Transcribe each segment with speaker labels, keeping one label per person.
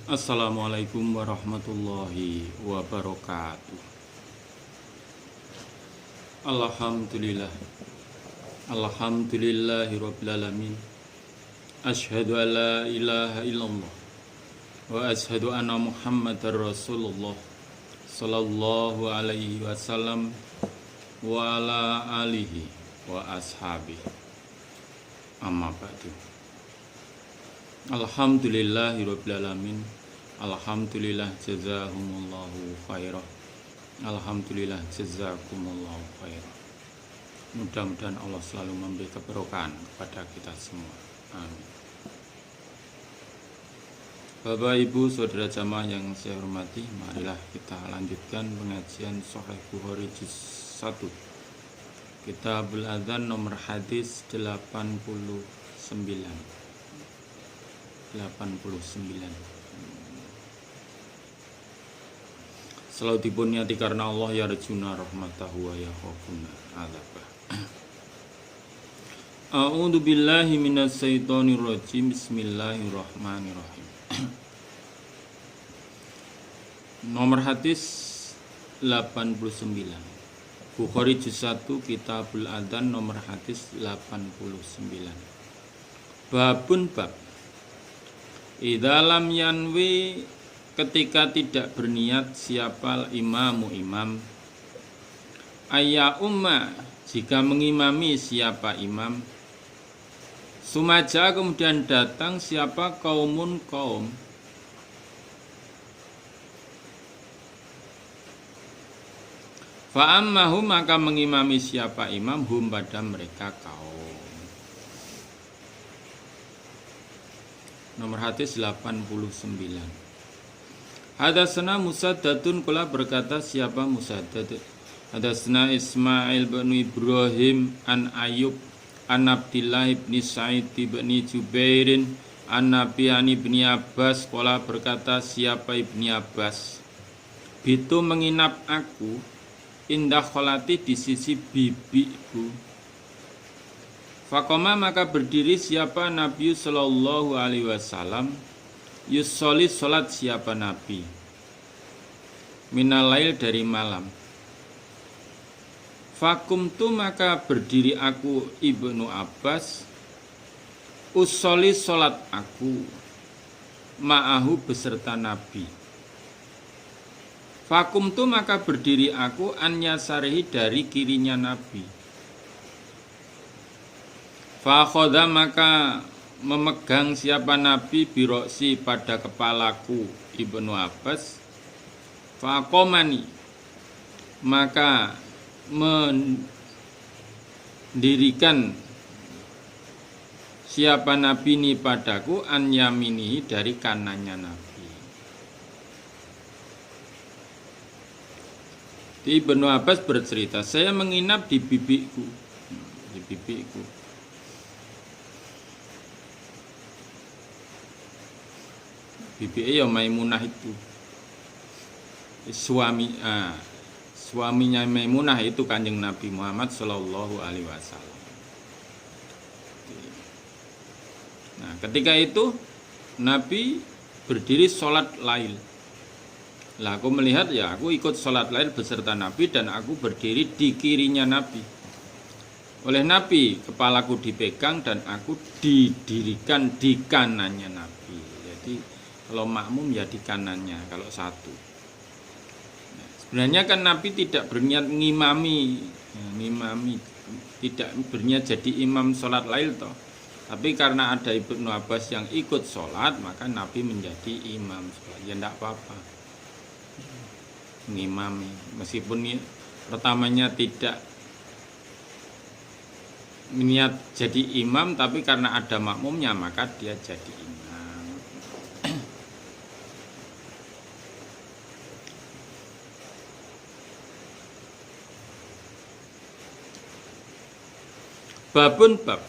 Speaker 1: Assalamualaikum warahmatullahi wabarakatuh. Alhamdulillah. Alhamdulillahirabbil alamin. Asyhadu an la ilaha illallah wa asyhadu anna Muhammadar Rasulullah sallallahu alaihi wasallam wa ala alihi wa ashabihi. Amma ba'du. Alhamdulillahirabbil alamin. Alhamdulillah jazahumullahu khairah. Alhamdulillah jazakumullahu khairah. Mudah-mudahan Allah selalu memberi keberkahan kepada kita semua. Amin. Bapak Ibu saudara jamaah yang saya hormati, marilah kita lanjutkan pengajian Sahih Bukhari juz 1. Kitabul Adzan nomor hadis 89. Selalu dipunyati karena Allah ya rajuna rahmatahu wa ya khafuna azabah. A'udzu billahi minas syaitonir rajim. Bismillahirrahmanirrahim. Nomor hadis 89. Bukhari juz 1 Kitabul Adzan nomor hadis 89. Babun bab idza lam yanwi, ketika tidak berniat siapa imam ayya umma, jika mengimami siapa imam, sumaja kemudian datang siapa kaum, fa'ammahu maka mengimami siapa imam hum pada mereka kaum. Nomor hadis 89. Hadatsana Musaddadun, qala berkata siapa Musaddad. Hadatsana Ismail bin Ibrahim an Ayyub an Abdillah bin Sa'id bin Jubairin an Nabi bin Abbas, qala berkata siapa Ibni Abbas, bitu menginap aku indah kholati di sisi bibiku. Fakoma maka berdiri siapa Nabi sallallahu alaihi wasallam, yusolli salat siapa Nabi, minalail dari malam. Fakumtu maka berdiri aku Ibnu Abbas, usolli salat aku, ma'ahu beserta Nabi. Fakumtu maka berdiri aku an yasarihi dari kirinya Nabi. Fakhoda maka memegang siapa Nabi biroksi pada kepalaku Ibnu Abbas. Fakomani maka mendirikan siapa Nabi ini padaku an yaminihi dari kanannya Nabi. Ibnu Abbas bercerita, saya menginap di bibiku. Bibi ya Maimunah itu suaminya Maimunah itu Kanjeng Nabi Muhammad sallallahu alaihi wasallam. Nah, ketika itu Nabi berdiri sholat lail. Lah aku melihat ya, aku ikut sholat lail beserta Nabi dan aku berdiri di kirinya Nabi. Oleh Nabi kepalaku dipegang dan aku didirikan di kanannya Nabi. Jadi kalau makmum ya di kanannya, kalau satu. Nah, sebenarnya kan Nabi tidak berniat ngimami, tidak berniat jadi imam sholat lail toh. Tapi karena ada Ibnu Abbas yang ikut sholat, maka Nabi menjadi imam sholat. Ya tidak apa-apa, ngimami. Meskipun pertamanya tidak niat jadi imam, tapi karena ada makmumnya maka dia jadi imam. Babun bab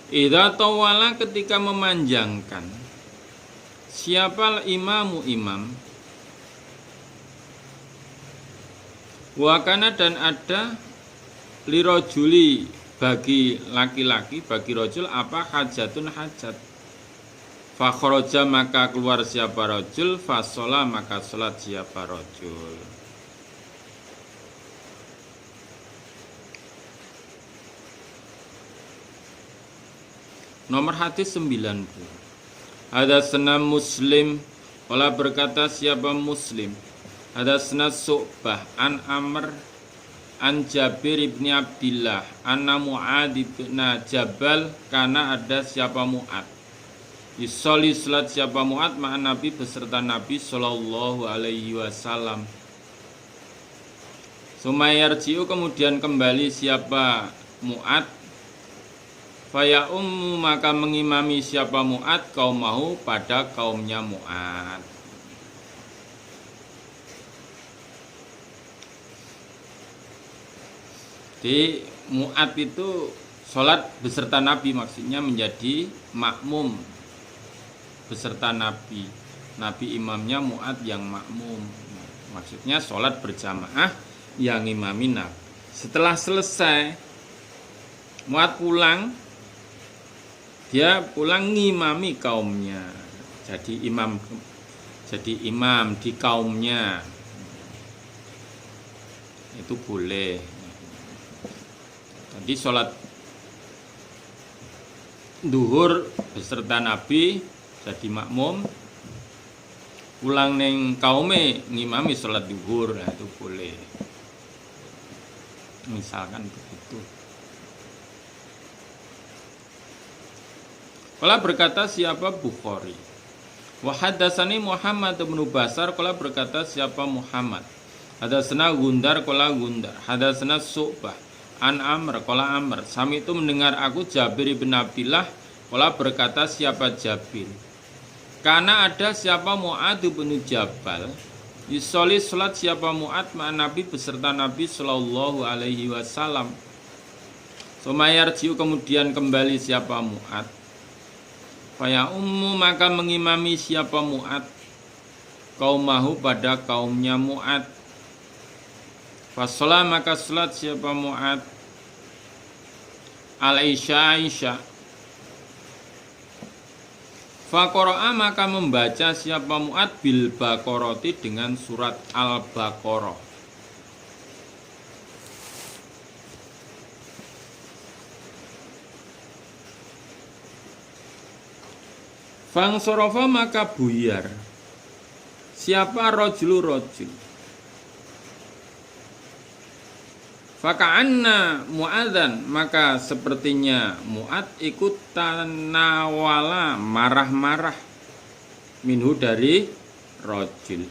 Speaker 1: idza tawala, ketika memanjangkan siapa imam wakana dan ada lirojuli bagi laki-laki, bagi rojul apa hajatun hajat. Fakhroja maka keluar siapa rojul, fasola maka sholat siapa rojul. Nomor hadis 90. Hadatsana Muslim, qala berkata siapa Muslim. Hadatsana Su'bah an Amr an Jabir ibni Abdillah anna Mu'ad ibn Jabal, karena ada siapa Mu'ad Yusoli salat siapa Mu'ad ma'an Nabi beserta Nabi sallallahu alaihi wasallam. Sumayarji'u kemudian kembali siapa Mu'ad, faya maka mengimami siapa Mu'ad kaumahu pada kaumnya Mu'ad. Di Mu'ad itu sholat beserta Nabi, maksudnya menjadi makmum beserta Nabi. Nabi imamnya, Mu'ad yang makmum. Maksudnya sholat berjamaah yang imami Nabi. Setelah selesai Mu'ad pulang, dia pulang ngimami kaumnya. Jadi imam di kaumnya. Itu boleh. Jadi sholat duhur beserta Nabi jadi makmum, pulang neng kaume ngimami sholat duhur, nah itu boleh. Misalkan begitu. Qala berkata siapa Bukhari. Wa haddatsani Muhammad bin Basar, qala berkata siapa Muhammad. Hadatsana Gundar, qala Gundar. Hadatsana Su'bah an Amr, qala Amr. Sami itu mendengar aku Jabir bin Abdillah, qala berkata siapa Jabir. Karena ada siapa Mu'ad bin Jabal, yusoli salat siapa Mu'ad ma'an Nabi beserta Nabi sallallahu alaihi wasallam. Sumayarji'u kemudian kembali siapa Mu'ad, faya maka mengimami siapa Mu'ad kaumahu pada kaumnya Mu'ad. Fasolah maka salat siapa Mu'ad al-isya. Faqara'a maka membaca siapa Mu'ad bil Baqarati dengan surat Al-Baqarah. Fangsorofa maka buyar siapa rojul. Faka'anna Mu'adzan maka sepertinya Mu'ad ikut tanawala marah-marah minhu dari rojul.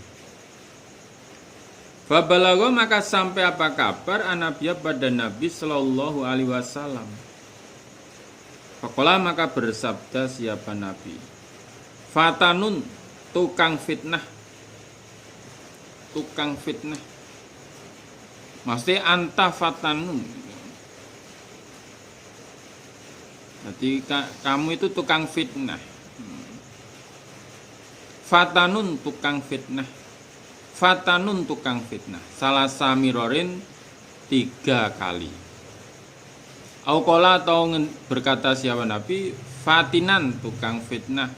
Speaker 1: Fabalago maka sampai apa kabar anabiya pada Nabi sallallahu alaihi wasallam. Faqala maka bersabda siapa Nabi, fatanun tukang fitnah. Maksudnya anta fatanun. Jadi kamu itu tukang fitnah. Fatanun tukang fitnah. Salah samirorin 3 kali. Auqala atau berkata siapa Nabi, fatinan tukang fitnah.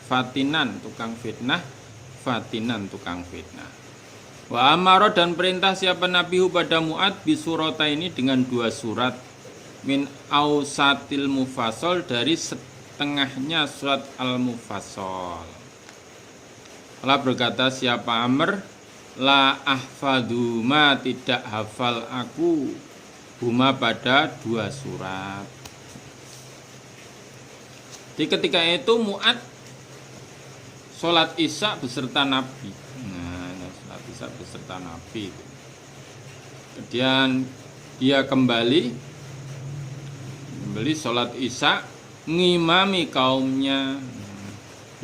Speaker 1: Wa amaro dan perintah siapa Nabi pada Mu'ad bisurata ini dengan 2 surat min ausatil mufassal dari setengahnya surat al-mufassal. Allah berkata siapa Amr, la ahfadu ma tidak hafal aku huma pada 2 surat. Di ketika itu Mu'ad sholat isya beserta Nabi. Beserta Nabi. Kemudian dia kembali sholat isya ngimami kaumnya.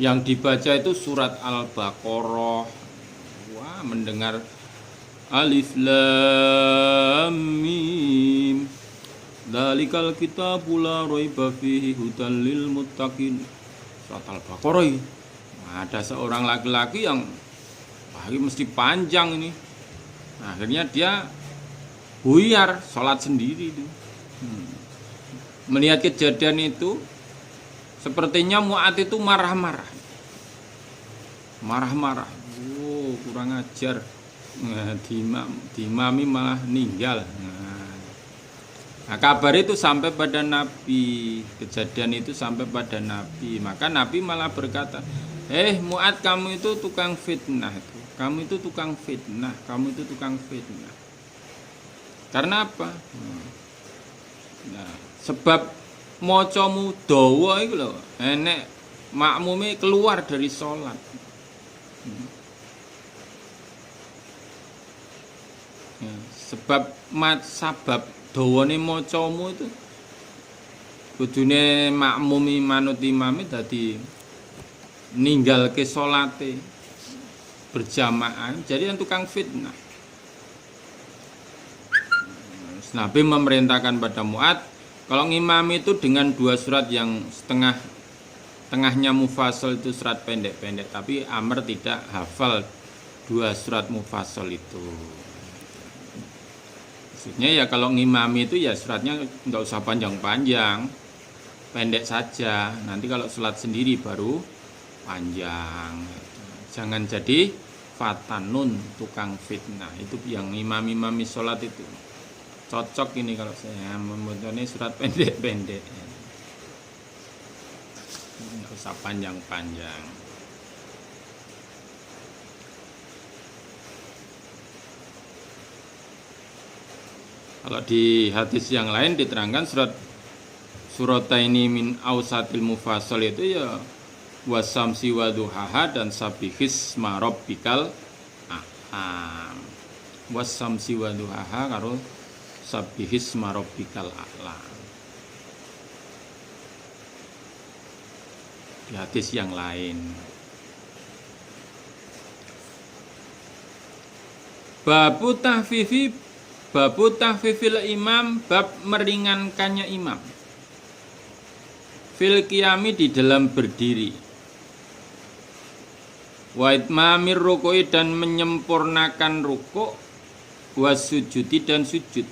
Speaker 1: Yang dibaca itu surat Al-Baqarah. Wah, mendengar Alif Lam Mim Dzalikal kitabu la raiba fihi hudal lil muttaqin. Surat Al-Baqarah. Nah, ada seorang laki-laki yang ini mesti panjang ini. Akhirnya dia buyar sholat sendiri itu. melihat kejadian itu, sepertinya Mu'ad itu marah-marah. Marah-marah. Kurang ajar. Nah, diimami malah ninggal. Nah, kabar itu sampai pada Nabi. Kejadian itu sampai pada Nabi. Maka Nabi malah berkata, Mu'ad, kamu itu tukang fitnah. Kamu itu tukang fitnah. Kamu itu tukang fitnah. Karena apa? Nah, sebab mocomu dawa itu loh, enek makmume keluar dari sholat. Ya, sebab dawane mocomu itu kudune makmumi manut imame dadi ninggalke salate berjamaah, jadi yang tukang fitnah. Nabi memerintahkan pada Mu'ad kalau ngimami itu dengan 2 surat yang tengahnya mufassal itu surat pendek-pendek, tapi Amr tidak hafal 2 surat mufassal itu. Maksudnya ya kalau ngimami itu ya suratnya nggak usah panjang-panjang, pendek saja. Nanti kalau sholat sendiri baru panjang. Jangan jadi fatanun, tukang fitnah. Itu yang imam-imami sholat itu. Cocok ini kalau saya membuatnya surat pendek-pendek. Nggak usah panjang-panjang. Kalau di hadis yang lain diterangkan surataini min ausatil mufassal itu ya wasamsi waduhaha dan sabihis marabbikal a'lam. Wasamsi waduhaha karo sabihis marabbikal a'lam. Di hadis yang lain. Babu tahfifil imam, bab meringankannya imam. Fil qiyami, di dalam berdiri. Wa itmamir ruku'i, dan menyempurnakan rukuk. Wasujudi, dan sujud.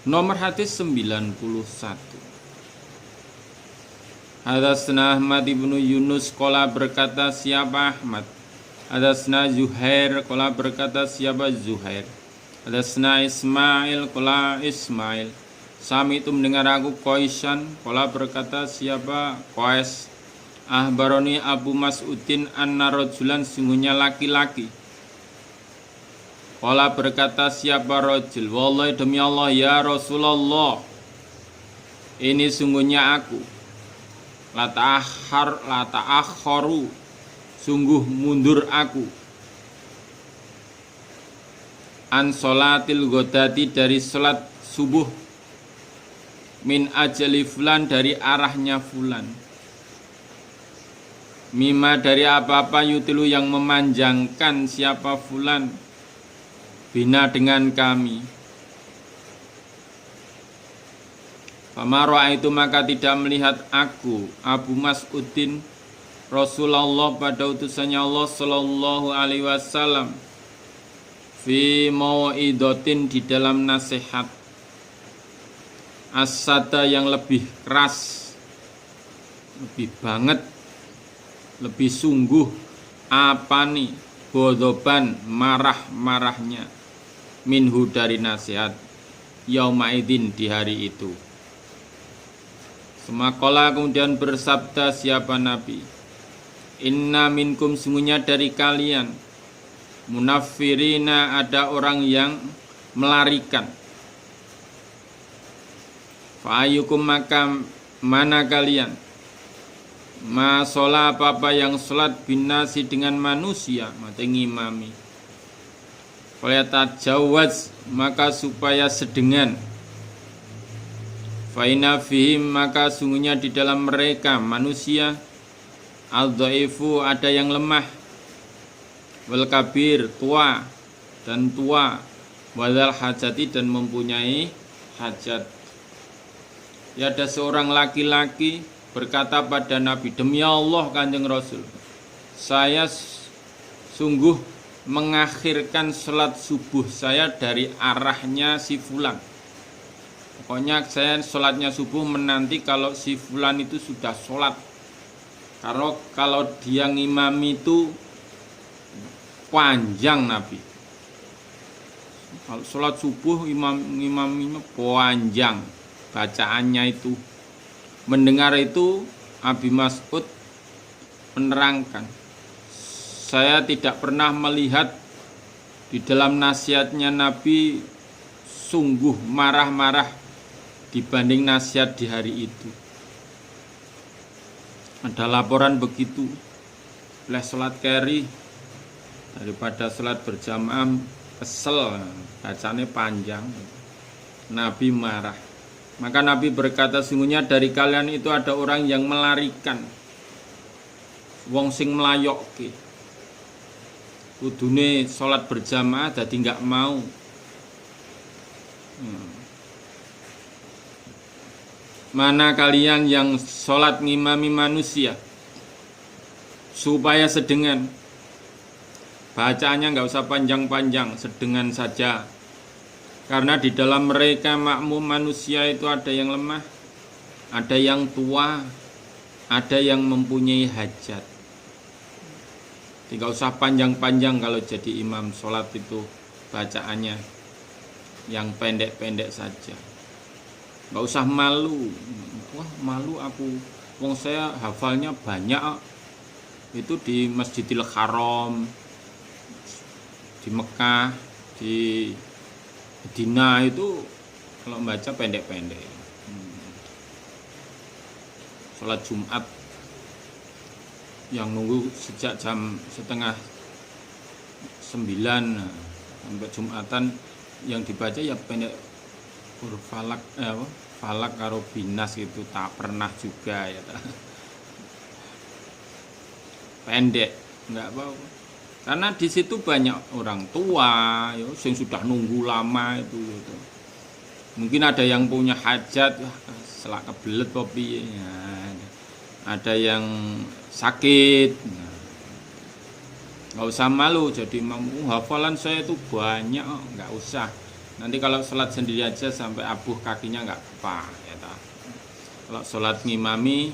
Speaker 1: Nomor hadis 91. Hadatsna Ahmad ibnu Yunus qala berkata siapa Ahmad. Hadatsna Zuhair qala berkata siapa Zuhair. Hadatsna Ismail qala Ismail. Sami itu mendengar aku Qaisan qala berkata siapa Qais. Ahbaroni Abu Mas'udin anna rajulan, sungguhnya laki-laki. Qala berkata siapa rajul. Wallahi demi Allah ya Rasulullah, ini sungguhnya aku. Lata'akharu, sungguh mundur aku. An sholatil ghodati, dari sholat subuh. Min ajali fulan, dari arahnya fulan. Mima, dari apa-apa yutilu yang memanjangkan siapa fulan. Bina, dengan kami. Famara itu, maka tidak melihat aku Abu Mas'udin Rasulullah pada utusannya Allah sallallahu alaihi wasallam fi mau'idatin, di dalam nasihat asada, yang lebih keras, lebih banget, lebih sungguh, apa nih bodoban, marah-marahnya, minhu, dari nasihat, yaumaidin, di hari itu. Semakola, kemudian bersabda siapa Nabi, inna minkum, sungguhnya dari kalian, munaffirina, ada orang yang melarikan. Fa'ayukum, maka mana kalian, ma sholat, apa yang sholat, binasi, dengan manusia, maka ngimami. Falyatadzawwaz, maka supaya sedengan. Faina fihim, maka sungguhnya di dalam mereka manusia, al-dhaifu, ada yang lemah, wal kabir, tua dan tua, wadal hajati, dan mempunyai hajat. Ya, ada seorang laki-laki berkata pada Nabi, demi Allah Kanjeng Rasul, saya sungguh mengakhirkan sholat subuh saya dari arahnya si fulan. Pokoknya saya sholatnya subuh menanti kalau si fulan itu sudah sholat. Kalau dia ngimami itu panjang Nabi. Kalau sholat subuh ngimaminya panjang bacaannya itu. Mendengar itu Abi Mas'ud menerangkan, saya tidak pernah melihat di dalam nasihatnya Nabi sungguh marah-marah dibanding nasihat di hari itu. Ada laporan begitu, oleh sholat carry daripada sholat berjamaah kesel, bacanya panjang. Nabi marah. Maka Nabi berkata, sungguhnya dari kalian itu ada orang yang melarikan wong sing melayokke. Kudune sholat berjamaah jadi nggak mau. Mana kalian yang sholat ngimami manusia supaya sedengan, bacaannya nggak usah panjang-panjang, sedengan saja. Karena di dalam mereka makmum manusia itu ada yang lemah, ada yang tua, ada yang mempunyai hajat. Tidak usah panjang-panjang kalau jadi imam sholat itu bacaannya yang pendek-pendek saja. Nggak usah malu. Wah malu aku, wong saya hafalnya banyak. Itu di Masjidil Haram, di Mekah, di Medina itu kalau membaca pendek-pendek. Sholat Jumat yang nunggu sejak jam 8:30 sampai Jumatan, yang dibaca ya pendek, falak karo binas itu tak pernah juga ya. Pendek, enggak apa-apa. Karena di situ banyak orang tua ya, yang sudah nunggu lama itu gitu. Mungkin ada yang punya hajat, selak kebelet kopi ya. Ada yang sakit. Nggak usah malu jadi imam. Hafalan saya itu banyak, nggak usah. Nanti kalau sholat sendiri aja sampai abuh kakinya nggak apa ya ta. Kalau sholat ngimami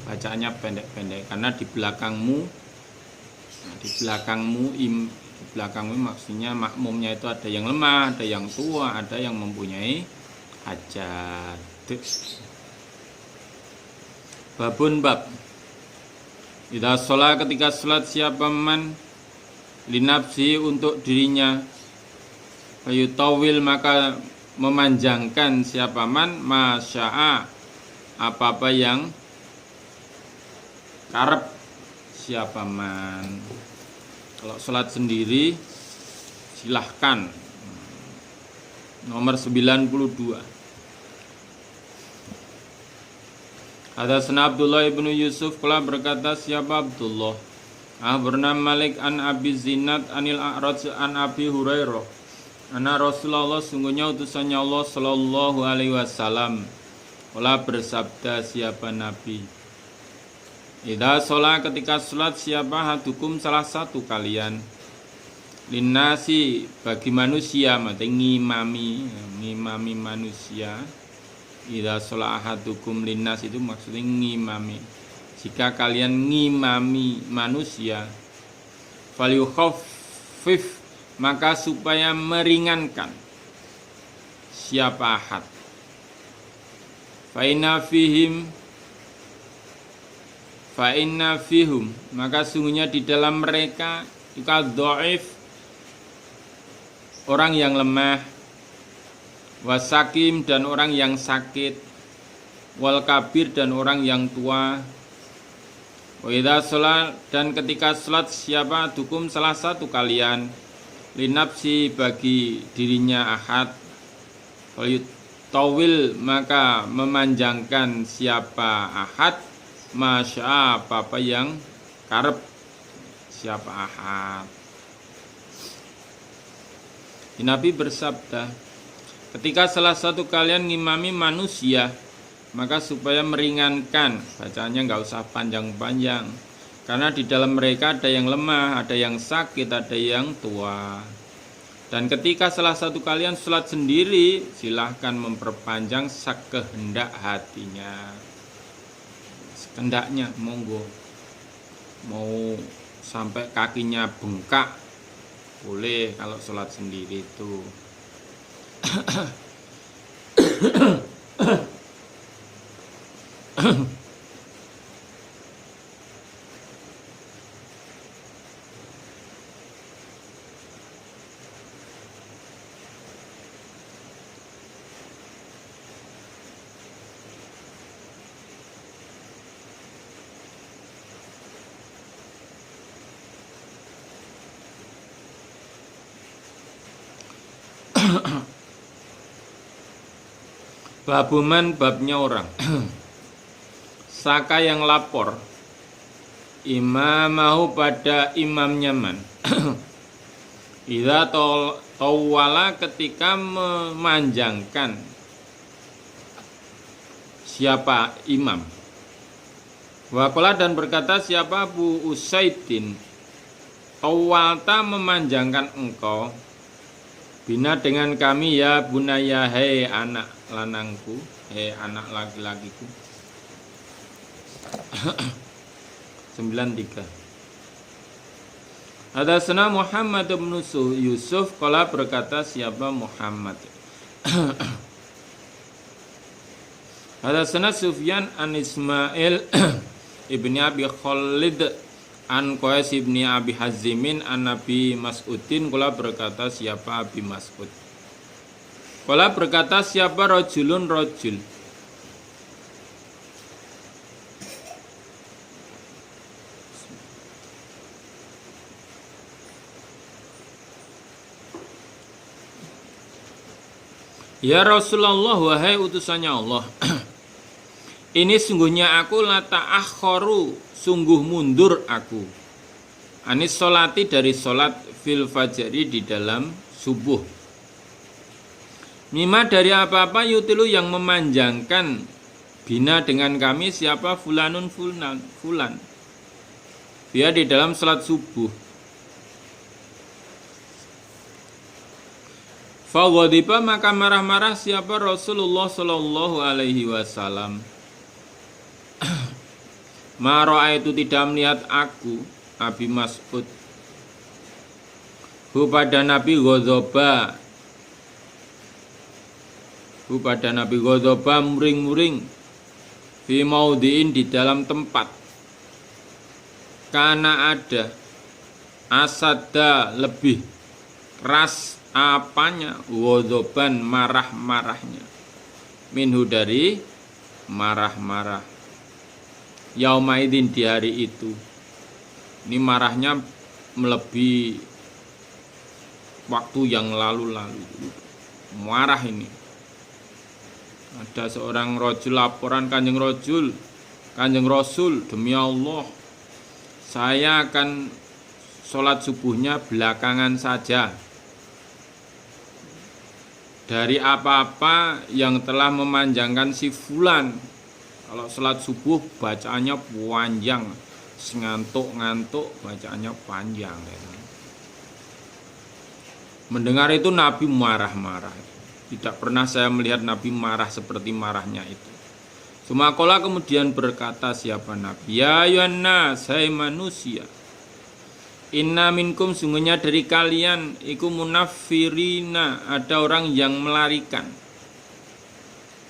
Speaker 1: bacaannya pendek-pendek, karena di belakangmu maksudnya makmumnya itu ada yang lemah, ada yang tua, ada yang mempunyai hajat. Babun bab idza sholat, ketika sholat siapa man linafsi untuk dirinya, fayutawil maka memanjangkan siapa man masya'a apa-apa yang karep siapa man. Kalau sholat sendiri silahkan. Nomor 92. Hadatsana Abdullah ibnu Yusuf qala berkata siapa Abdullah bernama Malik an Abi Zinad anil A'raj an Abi Hurairah anna Rasulullah, sungguhnya utusannya Allah sallallahu alaihi wasallam qala bersabda siapa Nabi, idza sholat, ketika sholat siapa hadukum salah satu kalian, linnasi bagi manusia, mati ngimami manusia. Idza sholat hadukum linnas itu maksudnya ngimami. Jika kalian ngimami manusia, falyukhaffif maka supaya meringankan siapa ahad. Fa inna fihum maka sungguhnya di dalam mereka ikal dhaif, orang yang lemah, wasakim dan orang yang sakit, wal kabir dan orang yang tua. Wa idza sholat, dan ketika sholat siapa dukum salah satu kalian, linapsi bagi dirinya ahad, tawil maka memanjangkan siapa ahad, masya apa yang karep siapa ahad. Nabi bersabda, ketika salah satu kalian ngimami manusia, maka supaya meringankan, bacanya nggak usah panjang-panjang, Karena di dalam mereka ada yang lemah, ada yang sakit, ada yang tua. Dan ketika salah satu kalian sholat sendiri, silahkan memperpanjang sekehendak hatinya. Sekendaknya, monggo. Mau sampai kakinya bengkak, boleh kalau sholat sendiri itu. Babuman babnya orang Saka yang lapor imamahu pada imamnya man Idza tawwala ketika memanjangkan siapa imam. Waqala dan berkata siapa Abu Usaidin, tawalta memanjangkan engkau bina dengan kami ya bunaya, hei anak lanangku, hei anak laki-lakiku. 93. Hadatsana Muhammad bin Yusuf qala berkata siapa Muhammad. Hadatsana Sufyan an Ismail ibni Abi Khalid an Qais ibni Abi Hazimin an Nabi Mas'udin qala berkata siapa Abi Mas'ud. Qala berkata siapa rajulun rajul. Ya Rasulullah, wahai utusannya Allah. Ini sungguhnya aku lata akhoru, sungguh mundur aku. Anis solati dari solat fil fajri di dalam subuh. Mima dari apa-apa yutilu yang memanjangkan bina dengan kami siapa fulanun fulan. Dia di dalam solat subuh. Faghadiba maka marah-marah siapa Rasulullah sallallahu alaihi wasallam. Mara itu tidak melihat aku Abi Mas'ud. Pada Nabi ghadaba. Pada Nabi ghadaba muring-muring fi maudhi'in di dalam tempat. Karena ada asada lebih keras apanya ghadhaban marah-marahnya minhu dari marah-marah yaumaidin di hari itu. Ini marahnya melebihi waktu yang lalu-lalu. Marah ini. Ada seorang rajul laporan Kanjeng Rasul, demi Allah saya akan sholat subuhnya belakangan saja dari apa-apa yang telah memanjangkan si fulan. Kalau sholat subuh bacaannya panjang, ngantuk-ngantuk bacaannya panjang. Mendengar itu Nabi marah-marah. Tidak pernah saya melihat Nabi marah seperti marahnya itu. Sumakola kemudian berkata siapa Nabi, ya ayyuhannas, hai manusia, inna minkum sungguhnya dari kalian iku munaffirina, ada orang yang melarikan,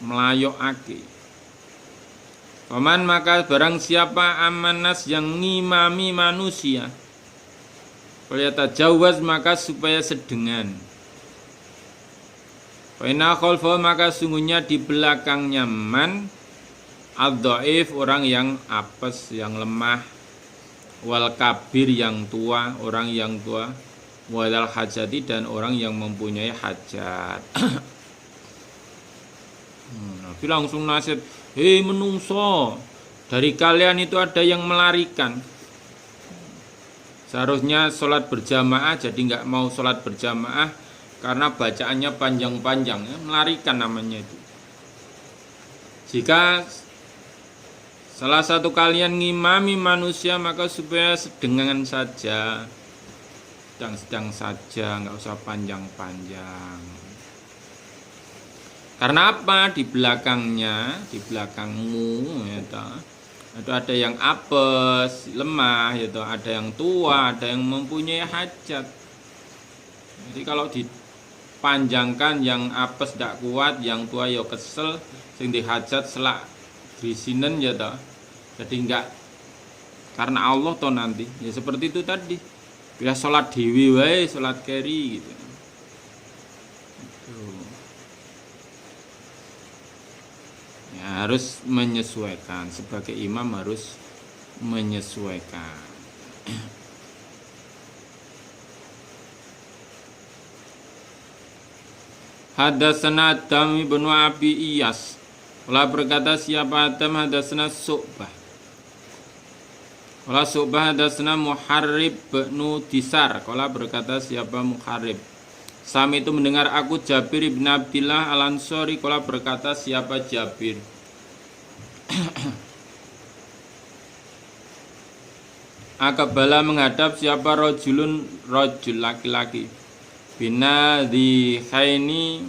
Speaker 1: melayokake. Paman maka barang siapa amanas yang ngimami manusia, Faliyata jawaz maka supaya sedengan. Faina khalfa maka sungguhnya di belakangnya man ad-dhaif orang yang apes, yang lemah, wal kabir yang tua, orang yang tua, wadal hajati dan orang yang mempunyai hajat. Nabi langsung nasihat, hei menungso, dari kalian itu ada yang melarikan. Seharusnya sholat berjamaah, jadi nggak mau sholat berjamaah karena bacaannya panjang-panjang, ya, melarikan namanya itu. Jika salah satu kalian ngimami manusia maka supaya sedengan saja, sedang-sedang saja, nggak usah panjang-panjang. Karena apa? Di belakangnya, di belakangmu ya toh, itu ada yang apes, lemah ya toh, ada yang tua, ada yang mempunyai hajat. Jadi kalau dipanjangkan yang apes tidak kuat, yang tua yo kesel, sing dihajat selak grisinen ya toh. Jadi enggak karena Allah toh nanti. Ya seperti itu tadi. Bila sholat dewi wae, sholat keri gitu. Ya, harus menyesuaikan, sebagai imam harus menyesuaikan. Hadatsana Adam bin Abi Iyas. Qala berkata siapa Adam, hadatsana Su'bah. Qala Su'bah hadatsana Muharrib bin Disar. Qala berkata siapa Muharrib. Sami itu mendengar aku Jabir bin Abdillah Al-Ansori. Qala berkata siapa Jabir. Akabala menghadap siapa rojul laki-laki. Bina di khaini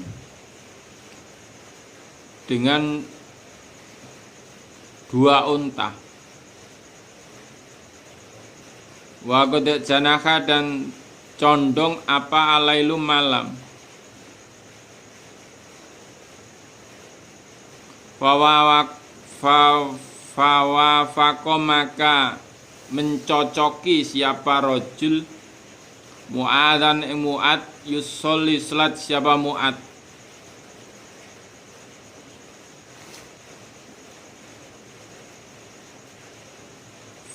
Speaker 1: dengan 2 unta. Wa qad janaha dan condong apa alailu malam. Fawafako maka mencocoki siapa rojul Mu'adhan Mu'ad yusolli salat siapa Mu'ad.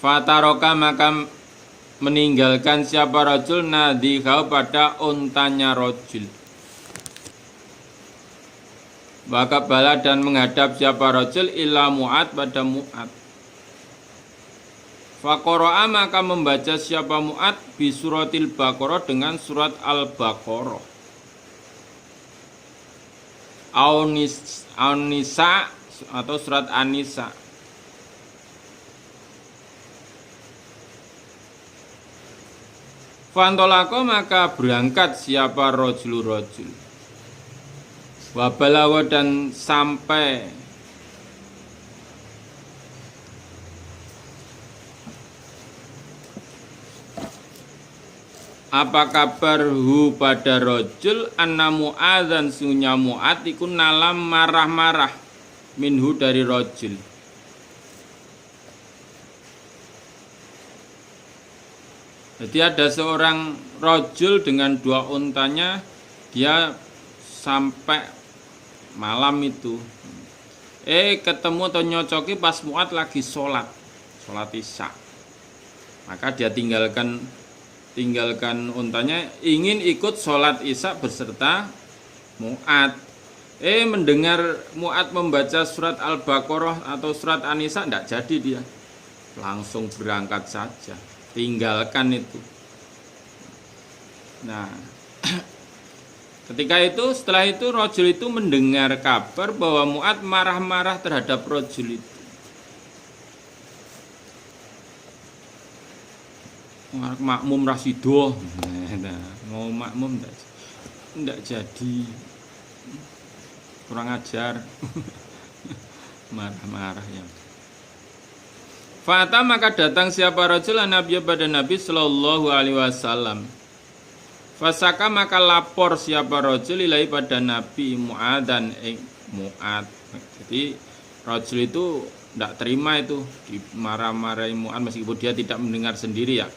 Speaker 1: Fataroka maka meninggalkan siapa rojul nadhikau pada untanya rojul. Wakabala dan menghadap siapa rojul ila Mu'ad pada Mu'ad. Faqara'a maka membaca siapa Mu'ad bi suratil Baqarah dengan surat Al-Baqarah. An-Nisa atau surat An-Nisa. Fantolako maka berangkat siapa rojul. Wabalawa dan sampai apa kabar hu pada rojul anna Mu'adzan sunya Mu'ad iku nalam marah-marah minhu dari rojul. Jadi ada seorang rojul dengan 2 untanya, dia sampai malam itu ketemu atau nyocoki pas Mu'ad lagi sholat isya. Maka dia tinggalkan untanya, ingin ikut sholat isya beserta Mu'ad. Mendengar Mu'ad membaca surat Al-Baqarah atau surat An-Nisa, tidak jadi dia, langsung berangkat saja, tinggalkan itu. Nah, setelah itu rojul itu mendengar kabar bahwa Mu'ad marah-marah terhadap rojul itu. Makmum rasido, mau makmum tidak jadi, kurang ajar, marah-marah ya. Fata maka datang siapa rajul Nabi pada Nabi Sallallahu Alaihi Wasallam. Fasaka maka lapor siapa rajul ilahi pada Nabi Mu'adhan Mu'ad. Jadi rajul itu tidak terima itu dimarah-marahi Mu'ad meskipun dia tidak mendengar sendiri ya.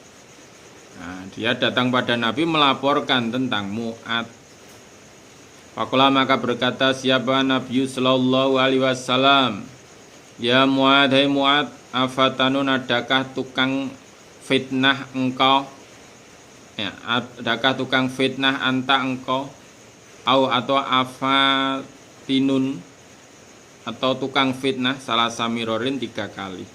Speaker 1: Nah, dia datang pada Nabi melaporkan tentang Mu'ad. Faqala maka berkata siapa Nabi Sallallahu Alaihi Wasallam, ya Mu'ad, hai Mu'ad, afatanun adakah tukang fitnah engkau? Ya, adakah tukang fitnah anta engkau? Atau afatinun atau tukang fitnah salah samirorin 3 kali.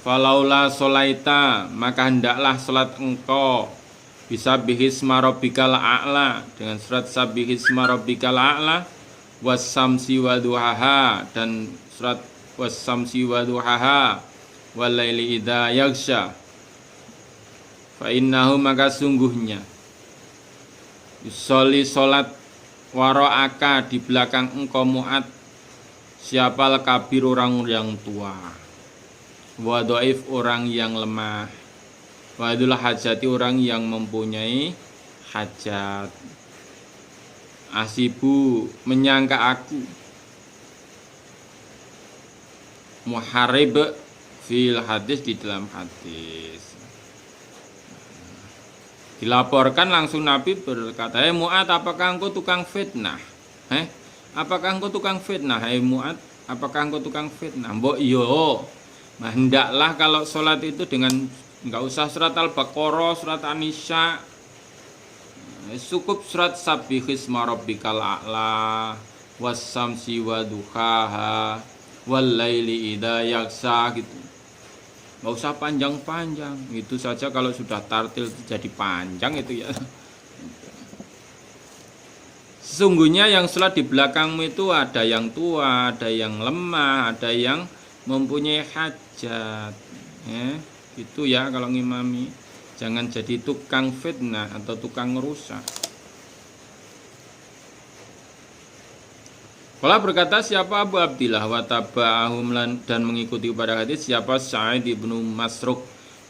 Speaker 1: Falaula solaita maka hendaklah salat engkau bisa bihisma rabbikal a'la dengan surat sabihisma rabbikal a'la wasamsi wa duhaha dan surat was-samsi wa duhaha wal laili idza yaghsha. Fa innahu maka sungguhnya yusolli salat wara'aka di belakang engkau Mu'ad siapal kabir orang yang tua, wa dhaif orang yang lemah, wa dzul hajati orang yang mempunyai hajat. Asibu menyangka aku, muharib fil hadis di dalam hadis. Dilaporkan langsung Nabi berkata, "Hei Mu'ad, apakah engkau tukang fitnah? Apakah engkau tukang fitnah? Hei Mu'ad, apakah engkau tukang fitnah?" Mbok iyo. Nah, hendaklah kalau sholat itu dengan enggak usah surat Al-Baqarah, surat An-Nisa. Cukup surat Sabbihisma rabbikal a'la, was-samsi wa duhaha, wal laili idza yaghsha gitu. Nggak usah panjang-panjang, itu saja kalau sudah tartil jadi panjang itu ya. Sesungguhnya yang sholat di belakangmu itu ada yang tua, ada yang lemah, ada yang mempunyai hajat. Itu ya kalau ngimami, jangan jadi tukang fitnah atau tukang ngerusak. Kala berkata siapa Abu Abdillah wa taba'ahum dan mengikuti pada hadis siapa Sa'id ibnu Masruq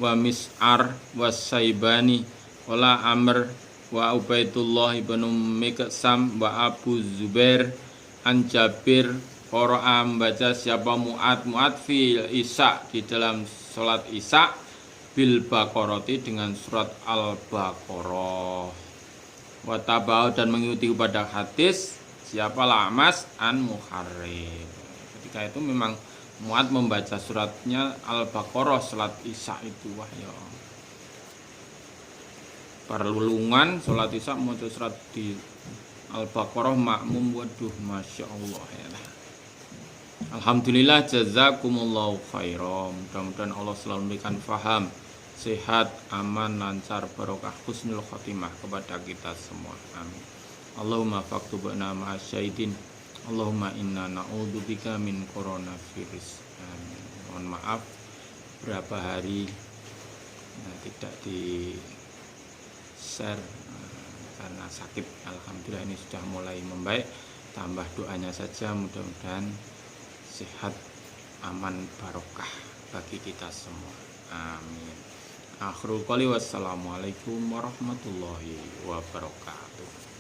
Speaker 1: wa Mis'ar wa Saibani wala Amr wa Ubaidullah ibnu Miqsam wa Abu Zubair an Jabir qara'a membaca siapa Mu'ad fil Isya di dalam salat Isya bil Baqarati dengan surat Al-Baqarah. Wa taba'ah dan mengikuti pada hadis siapa La'mas an Muharrib. Ketika itu memang Mu'ad membaca suratnya Al-Baqarah salat Isya itu wah ya. Perlulungan salat Isya mau surat di Al-Baqarah makmum, waduh Masya Allah ya. Alhamdulillah, jazakumullahu khairan. Mudah-mudahan Allah selalu memberikan faham, sehat, aman, lancar, barokah, husnul khotimah kepada kita semua. Amin. Allahumma faktubna ma'asyaitin. Allahumma inna na'udzubika min coronavirus. Amin. Mohon maaf berapa hari tidak di share karena sakit. Alhamdulillah ini sudah mulai membaik. Tambah doanya saja, mudah-mudahan sehat, aman, barokah bagi kita semua. Amin. Akhirul qouli wassalamualaikum warahmatullahi wabarakatuh.